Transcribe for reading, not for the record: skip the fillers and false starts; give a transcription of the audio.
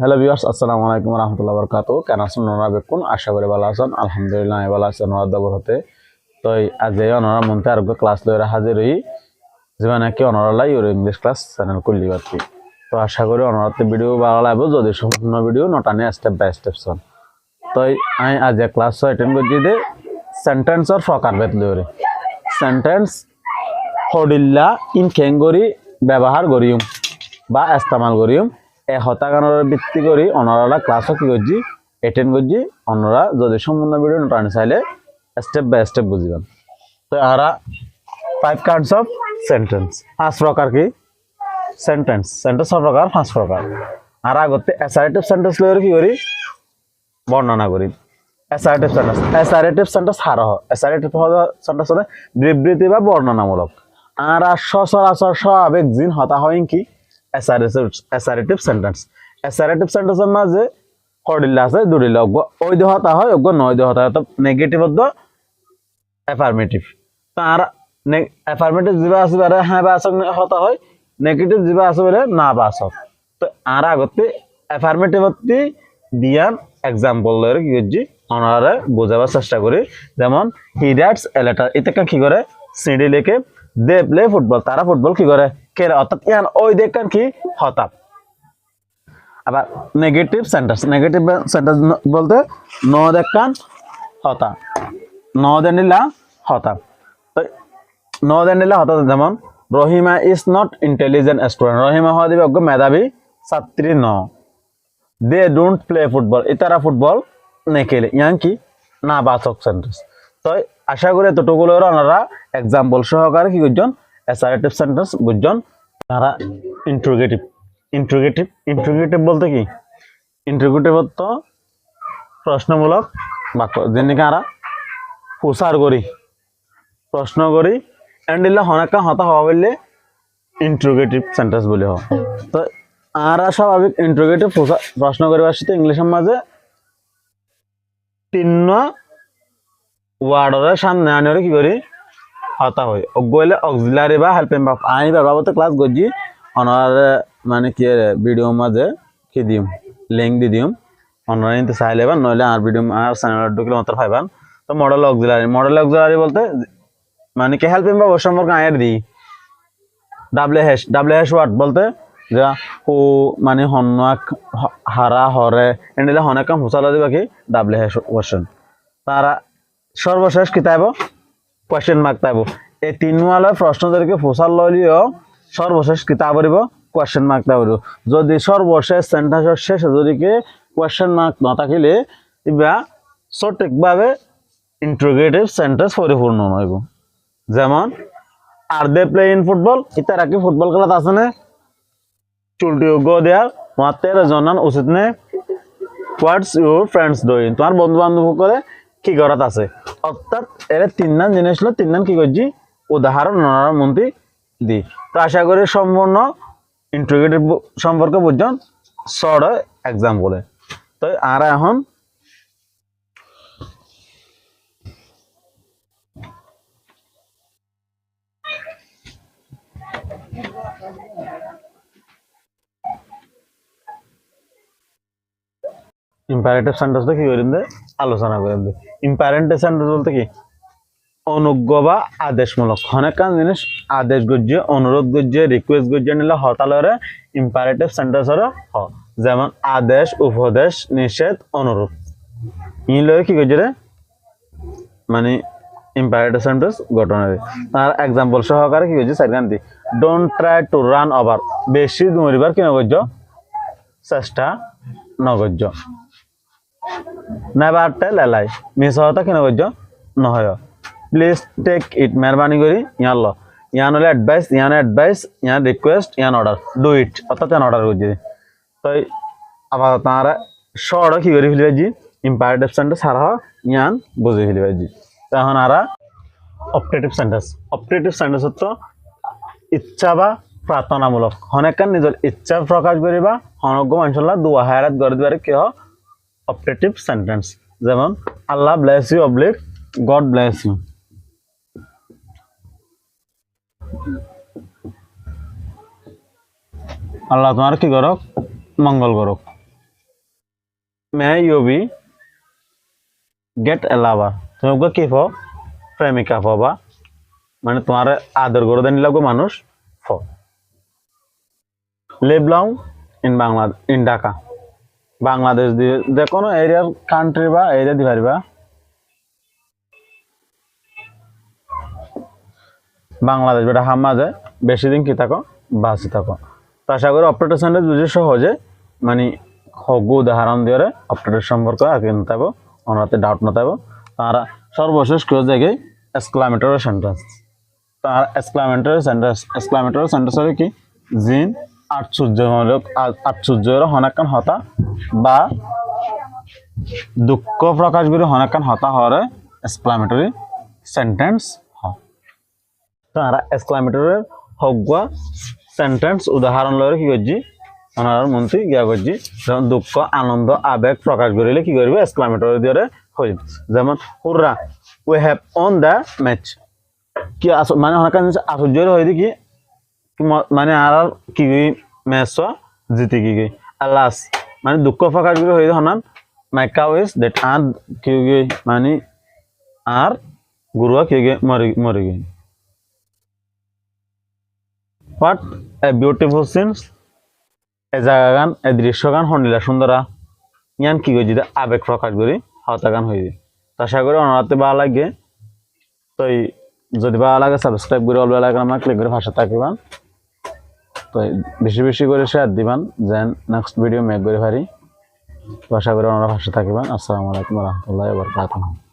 Hello viewers, আসসালামু আলাইকুম ওয়া রাহমাতুল্লাহি ওয়া বারাকাতুহু। কেন আছেন ওনারা? বেকুন আশা করি ভালো আছেন। আলহামদুলিল্লাহ আমি ভালো আছি ওনার দবর হতে। তো আজ এই ওনারা মনতে আরোগ্য ক্লাস লইরা হাজির হই, যেমন নাকি ওনারা লাই ওর ইংলিশ ক্লাস চ্যানেল করলি বাকি। তো আশা করি ওনারাতে ভিডিও ভালো লাগবে, যদি সম্পূর্ণ ভিডিও নটানে স্টেপ বাই স্টেপ শোন। তো আমি আজ এক ক্লাস অ্যাটেন্ড করছি দে সেন্টেন্স আর প্রকার ভেদ লইরে সেন্টেন্স হডিল্লা ইন খেঙ্গরি ব্যবহার করিম বা ইস্তেমাল করিম এ হতাগানোর ভিত্তি করি অনরা ক্লাসও কি করছি অ্যাটেন্ড করছি। অনরা যদি সম্পূর্ণ ভিডিও নটানি চাইলে স্টেপ বাই স্টেপ বুঝিবেন। তো আরা 5 কাইন্ডস অফ সেন্টেন্স, 5 প্রকার কি সেন্টেন্স সেন্টেন্স প্রকার 5 প্রকার। আর আগতে অ্যাসার্টিভ সেন্টেন্স লইরে কি করি বর্ণনা করি। অ্যাসার্টিভ সেন্টেন্স হার অ্যাসার্টিভ সেন্টেন্স হলে বিবৃতি বা বর্ণনামূলক। আর সচরাচর স্বাভাবিক জিন হতা হয় কি অ্যাসার্টিভ সেন্টেন্স। অ্যাসার্টিভ সেন্টেন্সের মাঝে কডিল্লা আছে দুডিল্লা ওই দেহ হতা হয় ওগ্য নয় দেহ হতা হয়। তো নেগেটিভ হতো অ্যাফার্মেটিভ। তো আর অ্যাফার্মেটিভ যিবা আছে বারে হ্যাঁ বাচক হতা হয়, নেগেটিভ যিবা আছে বলে না বাচক। তো আর আগতে অ্যাফার্মেটিভ হতে দিয়ান এক্সাম্পল লইরে কি করছি ওনারে বোঝাবার চেষ্টা করি। যেমন হি রাইটস এ লেটার, এটা কি করে সিডি লিখে দে প্লে ফুটবল, তারা ফুটবল কি করে খেলে, অর্থাৎ ইয়ান ওই দেখান কি হতা। আবার নেগেটিভ সেন্টেন্স বলতে ন দেখান হতা, ন দেনিলা হতা। তো ন দেনিলা হতা যেমন Rahima is not intelligent student, Rahima হওয়া দিবে অজ্ঞ মেধাবী ছাত্রী ন। দে ডোন্ট প্লে ফুটবল, ইতারা ফুটবল নেখেলে, ইয়ান কি না বাচক সেন্টেন্স। তো আশা করি এতটুকুলো ওনারা এক্সাম্পল সহকারে কি করছেন অ্যাসার্টিভ সেন্টেন্স বুঝছেন। তারা ইন্ট্রোগেটিভ বলতে কি ইন্ট্রোগেটিভ তো প্রশ্নমূলক বাক্য, যেদিকে আমরা প্রচার করি প্রশ্ন করি এন্ডিল্লা হনাকা হতা হওয়া বললে ইন্ট্রোগেটিভ সেন্টেন্স বলে হয়। তো আর স্বাভাবিক ইন্ট্রোগেটিভ প্রশ্ন করিবার সাথে ইংলিশের মাঝে 3 ওয়ার্ডের সামনে আনিয়ে কি করি হতা হয়। গইলে অক্সিলারি বা হেল্পিং ভার্ব। আমি বাবাতে ক্লাস করছি ওনার মানে কি ভিডিও মাঝে কি দিম লিঙ্ক দি দিম, ওনারা নিতে চাইলে বা নইলে আর ভিডিও আর চ্যানেল ঢুকলে মাত্র পাইবেন। তো মডেল অক্সিলারি বলতে মানে কি হেল্পিং ভার্ব সম্পর্কে আয়ের দিই। ডাব্লিউ ওয়ার্ড বলতে যা ও মানে হন্যাক হারা হরে এন্ডিলে হনে কাম হুসালা দিবা কি ডাব্লিউ কোশ্চেন। তারা সর্বশেষ কি তাইব কোয়েশ্চেন মার্ক তাইব। এই 3 ওয়ালা প্রশ্ন তরিকে ফুসাল লইলিও সর্বশেষ কি তা বলিব কোয়েশ্চেন মার্ক তা বলিব। যদি সর্বশেষ সেন্টেন্সের শেষে যদি কোয়েশ্চেন মার্ক না থাকিলে ইবা সঠিকভাবে ইন্ট্রোগেটিভ সেন্টেন্স পরিপূর্ণ হইব। যেমন আর দে প্লে ইন ফুটবল, ইতারা কি ফুটবল খেলাত আছে না, চুলটি গো দেয়ার মাতের জানান উচিত নে। হোয়াটস ইউর ফ্রেন্ডস ডুইং, তোমার বন্ধু বান্ধব করে কি করাত আছে। অর্থাৎ এর 3 জিনিস হলো 3 কি করছি উদাহরণ নরার মন্ত্রী দি। তো আশা করি সম্পূর্ণ ইন্ট্রোগেটিভ সম্পর্কে বুঝছেন শর্ট এক্সাম্পলে। তো আর এখন ইম্পারেটিভ সেন্টেন্স কি করেন আলোচনা করেন। ইম্পারেটিভ সেন্টেন্স বলতে কি অনুজ্ঞ বা আদেশমূলক, অনেকখান জিনিস আদেশ গজ্য অনুরোধ গজ্য রিকোয়েস্ট গজ্য নিলে হতালরে ইম্পারেটিভ সেন্টেন্স হলো হ। যেমন আদেশ উপদেশ নিষেধ অনুরোধ ই লয়ে কি গজ্য রে মানে ইম্পারেটিভ সেন্টেন্স গঠন হয়। তার এক্সাম্পল সহকারে কি গজ্য সাইডগান্তি don't try to run over, বেশি দৌড়িবার কি নগজ্য চেষ্টা নগজ্য। নেভার টেল এ লাই, মিস হওয়াটা কি নগজ্য নহয়। প্লিজ টেক ইট, মেহরবানি করি ইয়ান ল, ইয়ান হলে অ্যাডভাইস ইয়ান রিকোয়েস্ট ইয়ান অর্ডার ডু ইট, অর্থাৎ ইয়ান অর্ডার করছি। তো আবার তারা শর্ট কি করে ফেলিবাজি ইম্পারেটিভ সেন্টেন্স আর ইয়ান বুঝে ফেলিবাজি। তখন আর অপারেটিভ সেন্টেন্স তো ইচ্ছা বা প্রার্থনামূলক, অনেকক্ষণ নিজের ইচ্ছা প্রকাশ করিবা অনজ্ঞ মানুষরা দোয়া হায়াত করে দিবারে কি হয় অপারেটিভ সেন্টেন্স। যেমন আল্লাহ ব্লেস ইউ অবলিক গড ব্লেস ইউ, আল্লাহ তোমার কি করক মঙ্গল করক। May you be get a lover তুমি ওকে কি ফো প্রেমিকা ফবা মানে তোমার আদর করে দেন লাগো মানুষ ফ live long in Bangladesh in Dhaka Bangladesh দিয়ে যে কোনো এরিয়ার কান্ট্রি বা এরিয়া দি পারিবা বাংলাদেশ বেটা হাম মাঝে বেশি দিন কি থাকো বাঁচি থাকো তো আশা করি অপারেটর সেন্টার বুঝে সহজে মানে হগু উদাহরণ দিয়ে অপারেটর সম্পর্কে আর কি থাকবো ওনাতে ডাউট না থাকবো তারা সর্বশেষ কেউ জায়গায় এক্সক্লামেটর সেন্টেন্স তার এক্সক্লামেটর সেন্টেন্স হলে কি জিন আশ্চর্যের হনাকান হতা বা দুঃখ প্রকাশ করে হনাকান হতা হরে এক্সক্লামেটরি সেন্টেন্স হয় তারা এক্সক্লামেটরের হগুয়া সেন্টেন্স উদাহরণ লয়ে কি করছি ওনার মন্ত্রী গিয়া করছি যেমন দুঃখ আনন্দ আবেগ প্রকাশ করিলে কি করবে এক্সক্লামেটরি দিয়ে হয়ে যেমন হুররা we have on the match কি মানে হনাকান আশ্চর্যের হয়ে কি মানে আর কি ম্যাচ জিতে কি আল্লাহ মানে দুঃখ প্রকাশ করে হয়ে হনান মাইকা উইস দ্যাট আর কি মানে আর গুরুয়া কি মরে গিয়ে হোয়াট এ বিউটিফুল সিনস এ জায়গা গান এ দৃশ্য গান হনিলা সুন্দরা ইয়ান কি কই যদি আবেগ প্রকাশ করি হতা গান হয়ে যায় তো আশা করি অনারাতে ভালো লাগে তো যদি ভালো লাগে সাবস্ক্রাইব করে অল বেল আইকন ক্লিক করে ভাষা থাকিবান তো বেশি বেশি করে শেয়ার দিবান যেন নেক্সট ভিডিও মেক করে পারি তো আশা করি ওনারা ভাষা থাকিবান আসসালামু আলাইকুম ওয়া রাহমাতুল্লাহি ওয়া বারাকাতুহু